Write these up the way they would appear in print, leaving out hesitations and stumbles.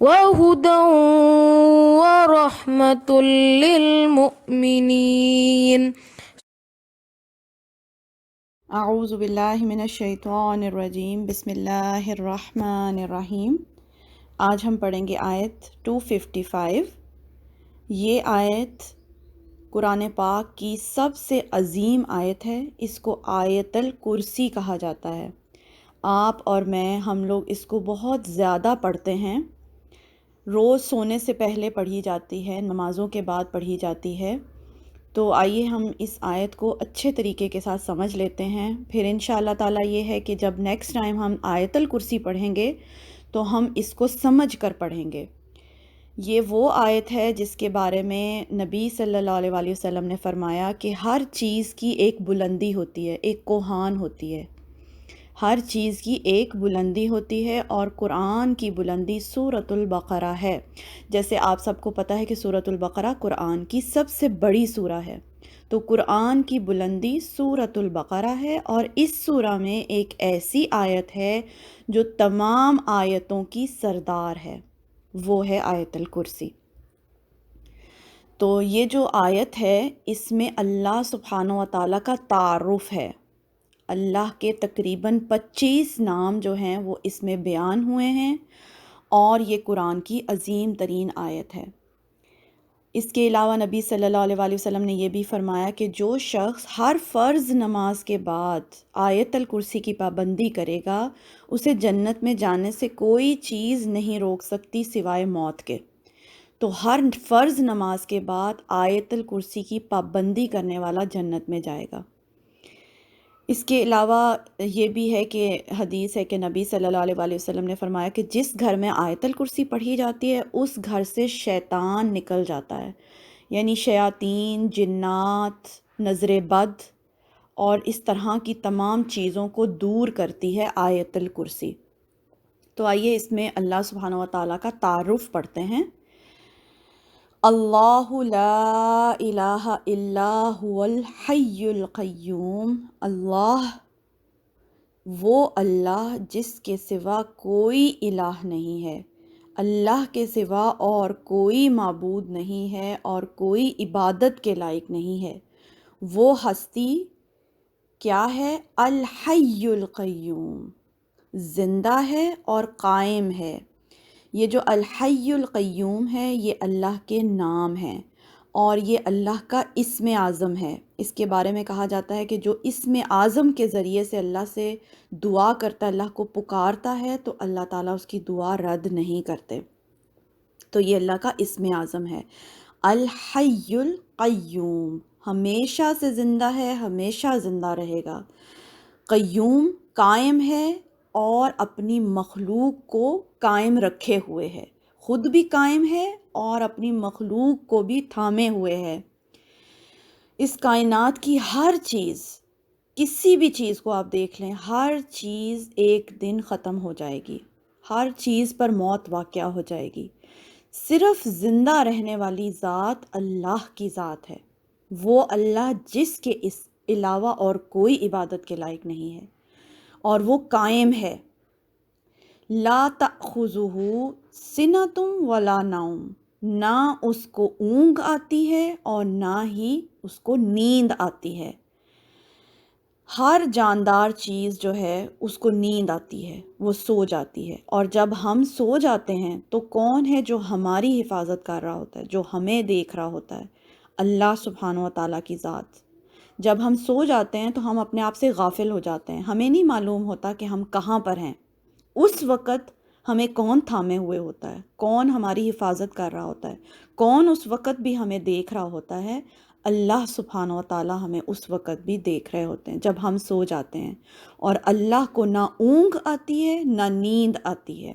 وهدى ورحمة للمؤمنين. اعوذ باللہ من الشیطان الرجیم، بسم اللہ الرحمن الرحیم۔ آج ہم پڑھیں گے آیت 255۔ یہ آیت قرآن پاک کی سب سے عظیم آیت ہے۔ اس کو آیت الکرسی کہا جاتا ہے۔ آپ اور میں ہم لوگ اس کو بہت زیادہ پڑھتے ہیں۔ روز سونے سے پہلے پڑھی جاتی ہے، نمازوں کے بعد پڑھی جاتی ہے۔ تو آئیے ہم اس آیت کو اچھے طریقے کے ساتھ سمجھ لیتے ہیں، پھر انشاءاللہ تعالیٰ یہ ہے کہ جب نیکسٹ ٹائم ہم آیت الکرسی پڑھیں گے تو ہم اس کو سمجھ کر پڑھیں گے۔ یہ وہ آیت ہے جس کے بارے میں نبی صلی اللہ علیہ وآلہ وسلم نے فرمایا کہ ہر چیز کی ایک بلندی ہوتی ہے، ایک کوہان ہوتی ہے، ہر چیز کی ایک بلندی ہوتی ہے، اور قرآن کی بلندی سورۃ البقرہ ہے۔ جیسے آپ سب کو پتہ ہے کہ سورۃ البقرہ قرآن کی سب سے بڑی سورہ ہے، تو قرآن کی بلندی سورۃ البقرہ ہے، اور اس سورہ میں ایک ایسی آیت ہے جو تمام آیتوں کی سردار ہے، وہ ہے آیت الکرسی۔ تو یہ جو آیت ہے اس میں اللہ سبحانہ و تعالیٰ کا تعارف ہے۔ اللہ کے تقریباً 25 نام جو ہیں وہ اس میں بیان ہوئے ہیں، اور یہ قرآن کی عظیم ترین آیت ہے۔ اس کے علاوہ نبی صلی اللہ علیہ وآلہ وسلم نے یہ بھی فرمایا کہ جو شخص ہر فرض نماز کے بعد آیت الکرسی کی پابندی کرے گا، اسے جنت میں جانے سے کوئی چیز نہیں روک سکتی سوائے موت کے۔ تو ہر فرض نماز کے بعد آیت الکرسی کی پابندی کرنے والا جنت میں جائے گا۔ اس کے علاوہ یہ بھی ہے کہ حدیث ہے کہ نبی صلی اللہ علیہ وآلہ وسلم نے فرمایا کہ جس گھر میں آیت الکرسی پڑھی جاتی ہے اس گھر سے شیطان نکل جاتا ہے، یعنی شیاطین، جنات، نظر بد اور اس طرح کی تمام چیزوں کو دور کرتی ہے آیت الکرسی۔ تو آئیے اس میں اللہ سبحانہ و تعالیٰ کا تعارف پڑھتے ہیں۔ اللہ لا الہ الا هو الحی القیوم۔ اللہ، وہ اللہ جس کے سوا کوئی الہ نہیں ہے، اللہ کے سوا اور کوئی معبود نہیں ہے اور کوئی عبادت کے لائق نہیں ہے۔ وہ ہستی کیا ہے؟ الحی القیوم، زندہ ہے اور قائم ہے۔ یہ جو الحی القیوم ہے یہ اللہ کے نام ہیں، اور یہ اللہ کا اسم اعظم ہے۔ اس کے بارے میں کہا جاتا ہے کہ جو اسم اعظم کے ذریعے سے اللہ سے دعا کرتا ہے، اللہ کو پکارتا ہے، تو اللہ تعالیٰ اس کی دعا رد نہیں کرتے۔ تو یہ اللہ کا اسم اعظم ہے، الحی القیوم، ہمیشہ سے زندہ ہے، ہمیشہ زندہ رہے گا۔ قیوم، قائم ہے اور اپنی مخلوق کو قائم رکھے ہوئے ہے، خود بھی قائم ہے اور اپنی مخلوق کو بھی تھامے ہوئے ہے۔ اس کائنات کی ہر چیز، کسی بھی چیز کو آپ دیکھ لیں، ہر چیز ایک دن ختم ہو جائے گی، ہر چیز پر موت واقع ہو جائے گی۔ صرف زندہ رہنے والی ذات اللہ کی ذات ہے، وہ اللہ جس کے اس علاوہ اور کوئی عبادت کے لائق نہیں ہے، اور وہ قائم ہے۔ لا تأخذہ سنۃ ولا نوم، نہ اس کو اونگ آتی ہے اور نہ ہی اس کو نیند آتی ہے۔ ہر جاندار چیز جو ہے اس کو نیند آتی ہے، وہ سو جاتی ہے، اور جب ہم سو جاتے ہیں تو کون ہے جو ہماری حفاظت کر رہا ہوتا ہے، جو ہمیں دیکھ رہا ہوتا ہے؟ اللہ سبحانہ و تعالیٰ کی ذات۔ جب ہم سو جاتے ہیں تو ہم اپنے آپ سے غافل ہو جاتے ہیں، ہمیں نہیں معلوم ہوتا کہ ہم کہاں پر ہیں۔ اس وقت ہمیں کون تھامے ہوئے ہوتا ہے، کون ہماری حفاظت کر رہا ہوتا ہے، کون اس وقت بھی ہمیں دیکھ رہا ہوتا ہے؟ اللہ سبحانہ و تعالیٰ ہمیں اس وقت بھی دیکھ رہے ہوتے ہیں جب ہم سو جاتے ہیں، اور اللہ کو نہ اونگ آتی ہے نہ نیند آتی ہے۔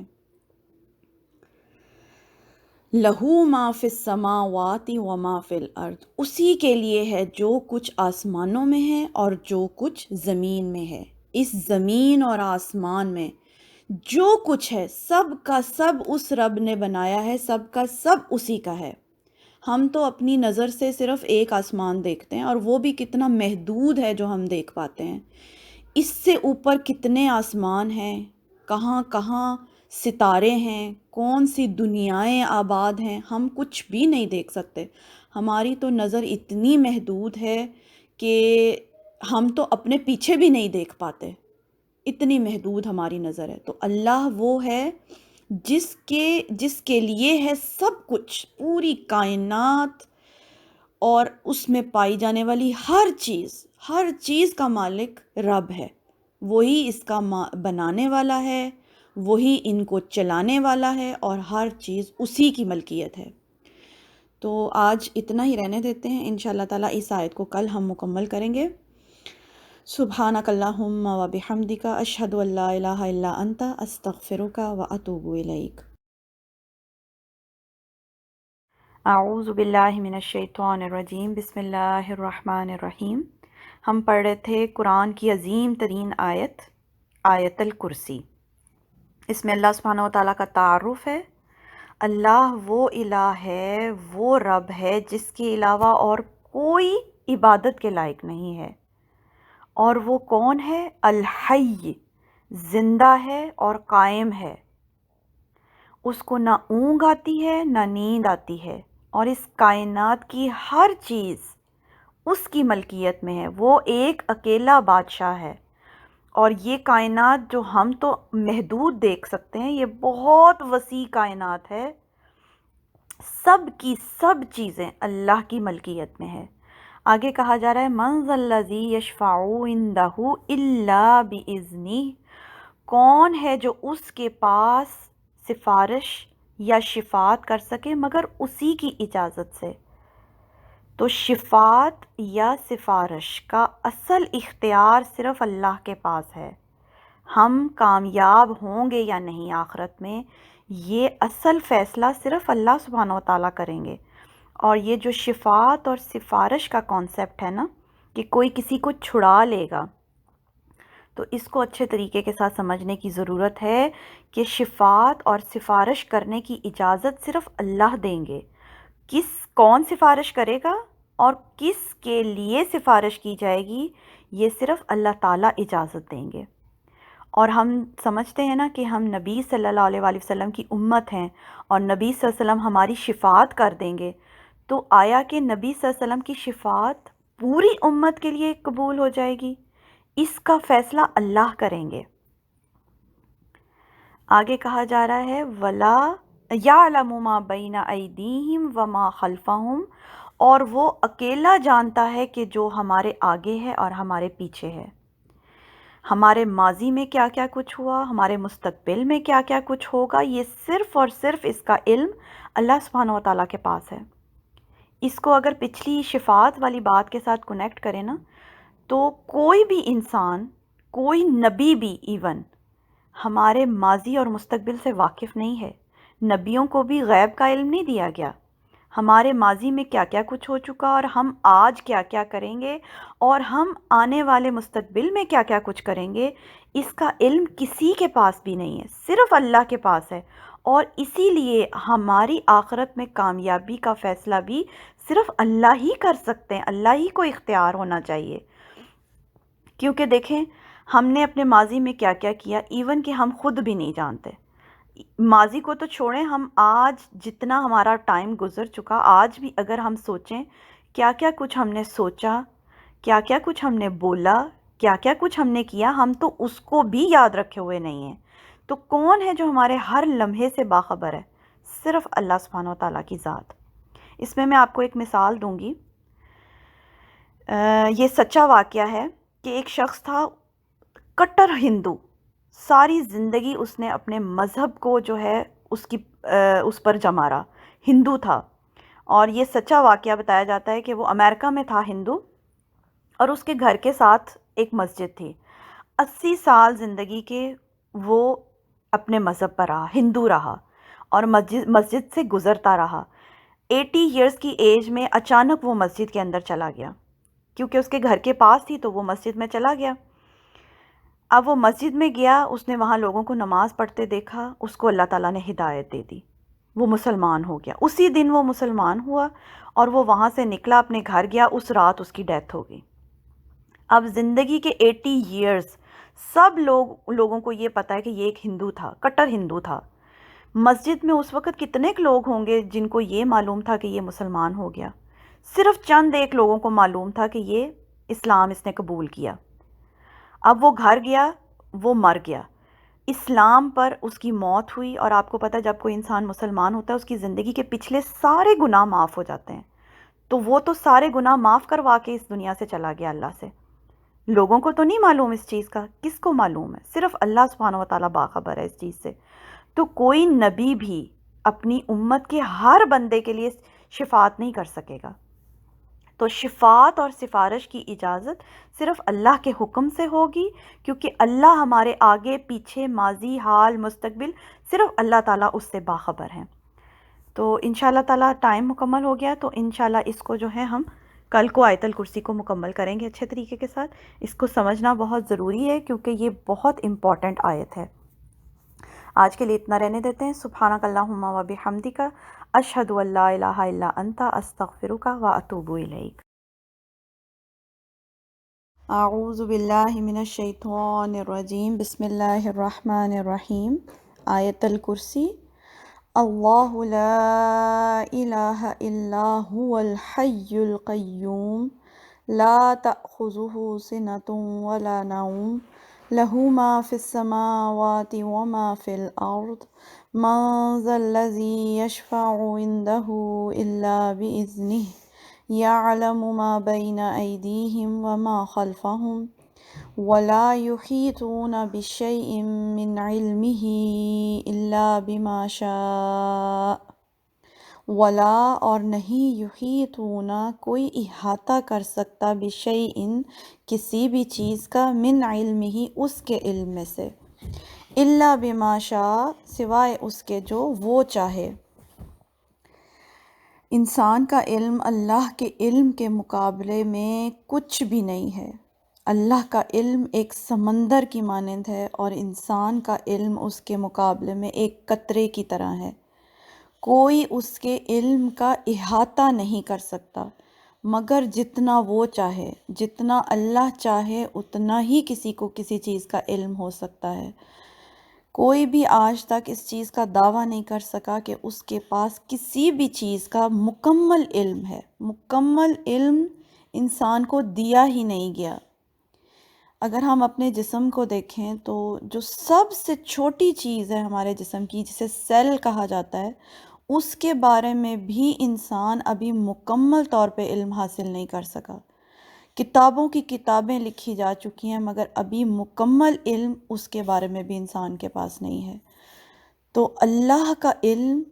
لہو ما فی السماوات و ما فی الارض، اسی کے لیے ہے جو کچھ آسمانوں میں ہے اور جو کچھ زمین میں ہے۔ اس زمین اور آسمان میں جو کچھ ہے سب کا سب اس رب نے بنایا ہے، سب کا سب اسی کا ہے۔ ہم تو اپنی نظر سے صرف ایک آسمان دیکھتے ہیں، اور وہ بھی کتنا محدود ہے جو ہم دیکھ پاتے ہیں۔ اس سے اوپر کتنے آسمان ہیں، کہاں کہاں ستارے ہیں، کون سی دنیائیں آباد ہیں، ہم کچھ بھی نہیں دیکھ سکتے۔ ہماری تو نظر اتنی محدود ہے کہ ہم تو اپنے پیچھے بھی نہیں دیکھ پاتے، اتنی محدود ہماری نظر ہے۔ تو اللہ وہ ہے جس کے لیے ہے سب کچھ، پوری کائنات، اور اس میں پائی جانے والی ہر چیز کا مالک رب ہے۔ وہی اس کا بنانے والا ہے، وہی ان کو چلانے والا ہے، اور ہر چیز اسی کی ملکیت ہے۔ تو آج اتنا ہی رہنے دیتے ہیں، انشاءاللہ تعالیٰ اس آیت کو کل ہم مکمل کریں گے۔ سبحانک اللہم و بحمدک، اشہد ان لا الہ الا انت، استغفرک و اتوب الیک۔ اعوذ باللہ من الشیطان الرجیم، بسم اللہ الرحمن الرحیم۔ ہم پڑھ رہے تھے قرآن کی عظیم ترین آیت، آیت الکرسی۔ اس میں اللہ سبحانہ و تعالیٰ کا تعارف ہے۔ اللہ وہ الہ ہے، وہ رب ہے جس کے علاوہ اور کوئی عبادت کے لائق نہیں ہے۔ اور وہ کون ہے؟ الحی، زندہ ہے اور قائم ہے۔ اس کو نہ اونگ آتی ہے نہ نیند آتی ہے، اور اس کائنات کی ہر چیز اس کی ملکیت میں ہے۔ وہ ایک اکیلا بادشاہ ہے، اور یہ کائنات جو ہم تو محدود دیکھ سکتے ہیں، یہ بہت وسیع کائنات ہے۔ سب کی سب چیزیں اللہ کی ملکیت میں ہے۔ آگے کہا جا رہا ہے من ذا الذی یشفع عندہ الا باذنہ، کون ہے جو اس کے پاس سفارش یا شفاعت کر سکے مگر اسی کی اجازت سے۔ تو شفاعت یا سفارش کا اصل اختیار صرف اللہ کے پاس ہے۔ ہم کامیاب ہوں گے یا نہیں آخرت میں، یہ اصل فیصلہ صرف اللہ سبحانہ و تعالیٰ کریں گے۔ اور یہ جو شفاعت اور سفارش کا کانسیپٹ ہے نا، کہ کوئی کسی کو چھڑا لے گا، تو اس کو اچھے طریقے کے ساتھ سمجھنے کی ضرورت ہے کہ شفاعت اور سفارش کرنے کی اجازت صرف اللہ دیں گے۔ کون سفارش کرے گا اور کس کے لیے سفارش کی جائے گی، یہ صرف اللہ تعالیٰ اجازت دیں گے۔ اور ہم سمجھتے ہیں نا کہ ہم نبی صلی اللہ علیہ وآلہ وسلم کی امت ہیں، اور نبی صلی اللہ علیہ وسلم ہماری شفاعت کر دیں گے، تو آیا کہ نبی صلی اللہ علیہ وسلم کی شفاعت پوری امت کے لیے قبول ہو جائے گی؟ اس کا فیصلہ اللہ کریں گے۔ آگے کہا جا رہا ہے وَلَا يَعْلَمُ مَا بَيْنَ أَيْدِيهِمْ وَمَا خَلْفَهُمْ، اور وہ اکیلا جانتا ہے کہ جو ہمارے آگے ہے اور ہمارے پیچھے ہے۔ ہمارے ماضی میں کیا کیا کچھ ہوا، ہمارے مستقبل میں کیا کیا کچھ ہوگا، یہ صرف اور صرف اس کا علم اللہ سبحانہ و تعالیٰ کے پاس ہے۔ اس کو اگر پچھلی شفاعت والی بات کے ساتھ کنیکٹ کریں نا، تو کوئی بھی انسان، کوئی نبی بھی ایون ہمارے ماضی اور مستقبل سے واقف نہیں ہے۔ نبیوں کو بھی غیب کا علم نہیں دیا گیا۔ ہمارے ماضی میں کیا کیا کچھ ہو چکا اور ہم آج کیا کیا کریں گے، اور ہم آنے والے مستقبل میں کیا کیا کچھ کریں گے، اس کا علم کسی کے پاس بھی نہیں ہے، صرف اللہ کے پاس ہے۔ اور اسی لیے ہماری آخرت میں کامیابی کا فیصلہ بھی صرف اللہ ہی کر سکتے ہیں، اللہ ہی کو اختیار ہونا چاہیے۔ کیونکہ دیکھیں ہم نے اپنے ماضی میں کیا کیا کیا، ایون کہ ہم خود بھی نہیں جانتے۔ ماضی کو تو چھوڑیں، ہم آج جتنا ہمارا ٹائم گزر چکا، آج بھی اگر ہم سوچیں کیا کیا کچھ ہم نے سوچا، کیا کیا کچھ ہم نے بولا، کیا کیا کچھ ہم نے کیا، ہم تو اس کو بھی یاد رکھے ہوئے نہیں ہیں۔ تو کون ہے جو ہمارے ہر لمحے سے باخبر ہے؟ صرف اللہ سبحانہ و تعالیٰ کی ذات۔ اس میں آپ کو ایک مثال دوں گی۔ یہ سچا واقعہ ہے کہ ایک شخص تھا کٹر ہندو، ساری زندگی اس نے اپنے مذہب کو جو ہے اس پر جما رہا، ہندو تھا۔ اور یہ سچا واقعہ بتایا جاتا ہے کہ وہ امریکہ میں تھا ہندو، اور اس کے گھر کے ساتھ ایک مسجد تھی۔ 80 سال زندگی کے وہ اپنے مذہب پر رہا، ہندو رہا، اور مسجد سے گزرتا رہا۔ 80 ایئرز کی ایج میں اچانک وہ مسجد کے اندر چلا گیا، کیونکہ اس کے گھر کے پاس تھی تو وہ مسجد میں چلا گیا۔ اب وہ مسجد میں گیا، اس نے وہاں لوگوں کو نماز پڑھتے دیکھا، اس کو اللہ تعالیٰ نے ہدایت دے دی، وہ مسلمان ہو گیا۔ اسی دن وہ مسلمان ہوا، اور وہ وہاں سے نکلا، اپنے گھر گیا، اس رات اس کی ڈیتھ ہو گئی۔ اب زندگی کے 80 ایئرز سب لوگوں کو یہ پتہ ہے کہ یہ ایک ہندو تھا، کٹر ہندو تھا۔ مسجد میں اس وقت کتنے لوگ ہوں گے جن کو یہ معلوم تھا کہ یہ مسلمان ہو گیا؟ صرف چند ایک لوگوں کو معلوم تھا کہ یہ اسلام اس نے قبول کیا۔ اب وہ گھر گیا، وہ مر گیا، اسلام پر اس کی موت ہوئی، اور آپ کو پتہ ہے جب کوئی انسان مسلمان ہوتا ہے اس کی زندگی کے پچھلے سارے گناہ معاف ہو جاتے ہیں۔ تو وہ تو سارے گناہ معاف کروا کے اس دنیا سے چلا گیا اللہ سے۔ لوگوں کو تو نہیں معلوم اس چیز کا، کس کو معلوم ہے؟ صرف اللہ سبحانہ و تعالیٰ باخبر ہے اس چیز سے۔ تو کوئی نبی بھی اپنی امت کے ہر بندے کے لیے شفاعت نہیں کر سکے گا۔ تو شفاعت اور سفارش کی اجازت صرف اللہ کے حکم سے ہوگی، کیونکہ اللہ ہمارے آگے پیچھے ماضی حال مستقبل صرف اللہ تعالیٰ اس سے باخبر ہیں۔ تو انشاءاللہ تعالیٰ ٹائم مکمل ہو گیا، تو انشاءاللہ اس کو جو ہے ہم کل کو آیت الکرسی کو مکمل کریں گے اچھے طریقے کے ساتھ۔ اس کو سمجھنا بہت ضروری ہے کیونکہ یہ بہت امپورٹنٹ آیت ہے۔ آج کے لیے اتنا رہنے دیتے ہیں۔ سبحانک اللہم و بحمدک، اشہد ان لا الہ الا انت، استغفرک و اتوب الیک۔ اعوذ باللہ من الشیطان الرجیم، بسم اللہ الرحمن الرحیم۔ آیت الکرسی۔ اللہ لا الہ الا هو الحی القیوم لا تأخذہ سنۃ ولا نوم له ما في السماوات وما في الأرض من ذا الذي يشفع عنده إلا بإذنه يعلم ما بين أيديهم وما خلفهم ولا يحيطون بشيء من علمه إلا بما شاء ولا اور نہیں یحیطون کوئی احاطہ کر سکتا بشیء کسی بھی چیز کا من علمہ اس کے علم میں سے، الا بما شاء سوائے اس کے جو وہ چاہے۔ انسان کا علم اللہ کے علم کے مقابلے میں کچھ بھی نہیں ہے۔ اللہ کا علم ایک سمندر کی مانند ہے اور انسان کا علم اس کے مقابلے میں ایک قطرے کی طرح ہے۔ کوئی اس کے علم کا احاطہ نہیں کر سکتا مگر جتنا وہ چاہے۔ جتنا اللہ چاہے اتنا ہی کسی کو کسی چیز کا علم ہو سکتا ہے۔ کوئی بھی آج تک اس چیز کا دعویٰ نہیں کر سکا کہ اس کے پاس کسی بھی چیز کا مکمل علم ہے۔ مکمل علم انسان کو دیا ہی نہیں گیا۔ اگر ہم اپنے جسم کو دیکھیں تو جو سب سے چھوٹی چیز ہے ہمارے جسم کی، جسے سیل کہا جاتا ہے، اس کے بارے میں بھی انسان ابھی مکمل طور پہ علم حاصل نہیں کر سکا۔ کتابوں کی کتابیں لکھی جا چکی ہیں مگر ابھی مکمل علم اس کے بارے میں بھی انسان کے پاس نہیں ہے۔ تو اللہ کا علم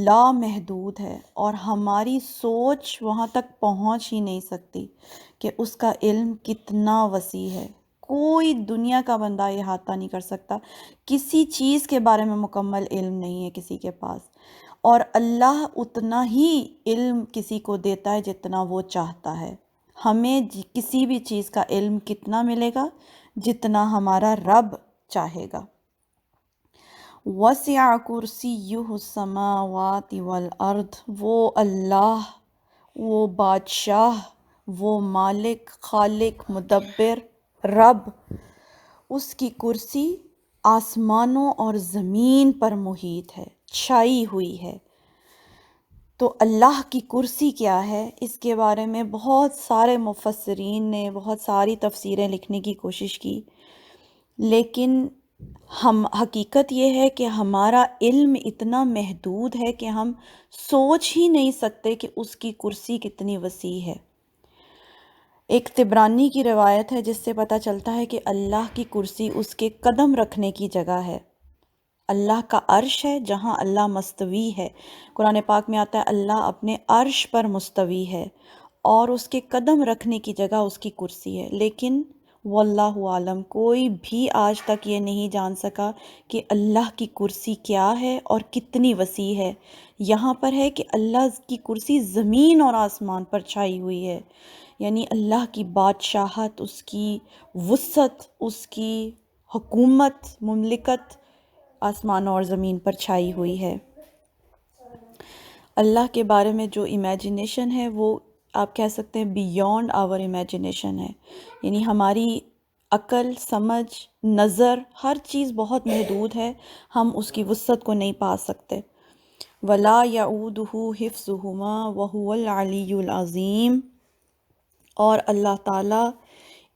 لامحدود ہے اور ہماری سوچ وہاں تک پہنچ ہی نہیں سکتی کہ اس کا علم کتنا وسیع ہے۔ کوئی دنیا کا بندہ احاطہ نہیں کر سکتا، کسی چیز کے بارے میں مکمل علم نہیں ہے کسی کے پاس، اور اللہ اتنا ہی علم کسی کو دیتا ہے جتنا وہ چاہتا ہے۔ ہمیں کسی بھی چیز کا علم کتنا ملے گا؟ جتنا ہمارا رب چاہے گا۔ وسع کرسیہ السماوات والارض، وہ اللہ، وہ بادشاہ، وہ مالک، خالق، مدبر، رب، اس کی کرسی آسمانوں اور زمین پر محیط ہے، چھائی ہوئی ہے۔ تو اللہ کی کرسی کیا ہے؟ اس کے بارے میں بہت سارے مفسرین نے بہت ساری تفسیریں لکھنے کی کوشش کی، لیکن حقیقت یہ ہے کہ ہمارا علم اتنا محدود ہے کہ ہم سوچ ہی نہیں سکتے کہ اس کی کرسی کتنی وسیع ہے۔ ایک طبرانی کی روایت ہے جس سے پتہ چلتا ہے کہ اللہ کی کرسی اس کے قدم رکھنے کی جگہ ہے۔ اللہ کا عرش ہے جہاں اللہ مستوی ہے۔ قرآن پاک میں آتا ہے اللہ اپنے عرش پر مستوی ہے، اور اس کے قدم رکھنے کی جگہ اس کی کرسی ہے۔ لیکن واللہ عالم، کوئی بھی آج تک یہ نہیں جان سکا کہ اللہ کی کرسی کیا ہے اور کتنی وسیع ہے۔ یہاں پر ہے کہ اللہ کی کرسی زمین اور آسمان پر چھائی ہوئی ہے، یعنی اللہ کی بادشاہت، اس کی وسعت، اس کی حکومت، مملکت آسمانوں اور زمین پر چھائی ہوئی ہے۔ اللہ کے بارے میں جو امیجنیشن ہے وہ آپ کہہ سکتے ہیں بیونڈ آور امیجنیشن ہے، یعنی ہماری عقل، سمجھ، نظر، ہر چیز بہت محدود ہے، ہم اس کی وسعت کو نہیں پا سکتے۔ وَلَا يَعُودُهُ حِفْظُهُمَا وَهُوَ الْعَلِيُّ الْعَظِيمُ، اور اللہ تعالیٰ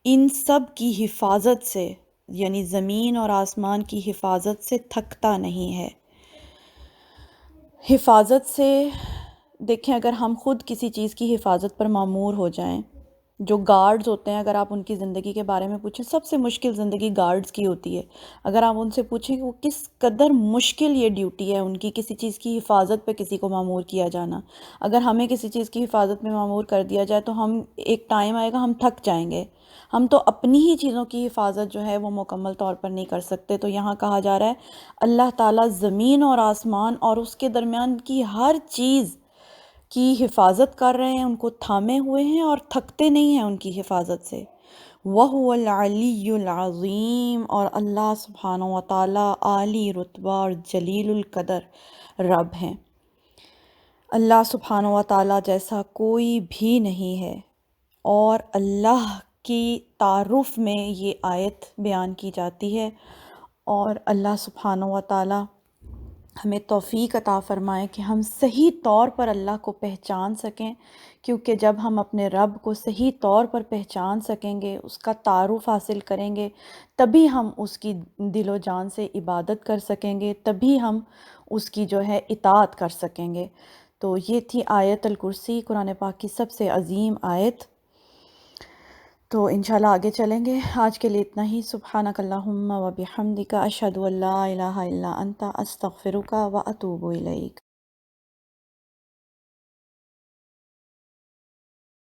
ان سب کی حفاظت سے، یعنی زمین اور آسمان کی حفاظت سے تھکتا نہیں ہے۔ حفاظت سے دیکھیں، اگر ہم خود کسی چیز کی حفاظت پر معمور ہو جائیں، جو گارڈز ہوتے ہیں، اگر آپ ان کی زندگی کے بارے میں پوچھیں، سب سے مشکل زندگی گارڈز کی ہوتی ہے۔ اگر آپ ان سے پوچھیں کہ وہ کس قدر مشکل یہ ڈیوٹی ہے ان کی، کسی چیز کی حفاظت پہ کسی کو معمور کیا جانا، اگر ہمیں کسی چیز کی حفاظت میں معمور کر دیا جائے تو ہم ایک ٹائم آئے گا ہم تھک جائیں گے، ہم تو اپنی ہی چیزوں کی حفاظت جو ہے وہ مکمل طور پر نہیں کر سکتے۔ تو یہاں کہا جا رہا ہے اللہ تعالیٰ زمین اور آسمان اور اس کے درمیان کی ہر چیز کی حفاظت کر رہے ہیں، ان کو تھامے ہوئے ہیں اور تھکتے نہیں ہیں ان کی حفاظت سے۔ وَهُوَ الْعَلِيُّ الْعَظِيمُ، اور اللہ سبحانہ و تعالیٰ عالی رتبہ اور جلیل القدر رب ہیں۔ اللہ سبحانہ و تعالیٰ جیسا کوئی بھی نہیں ہے، اور اللہ کی تعارف میں یہ آیت بیان کی جاتی ہے، اور اللہ سبحانہ و تعالیٰ ہمیں توفیق عطا فرمائے کہ ہم صحیح طور پر اللہ کو پہچان سکیں، کیونکہ جب ہم اپنے رب کو صحیح طور پر پہچان سکیں گے، اس کا تعارف حاصل کریں گے، تبھی ہم اس کی دل و جان سے عبادت کر سکیں گے، تبھی ہم اس کی جو ہے اطاعت کر سکیں گے۔ تو یہ تھی آیت الکرسی، قرآن پاک کی سب سے عظیم آیت۔ تو انشاءاللہ آگے چلیں گے، آج کے لیے اتنا ہی۔ سبحانک اللہم و بحمدک، اشہد ان لا الہ الا انت، استغفرک و اتوب الیک۔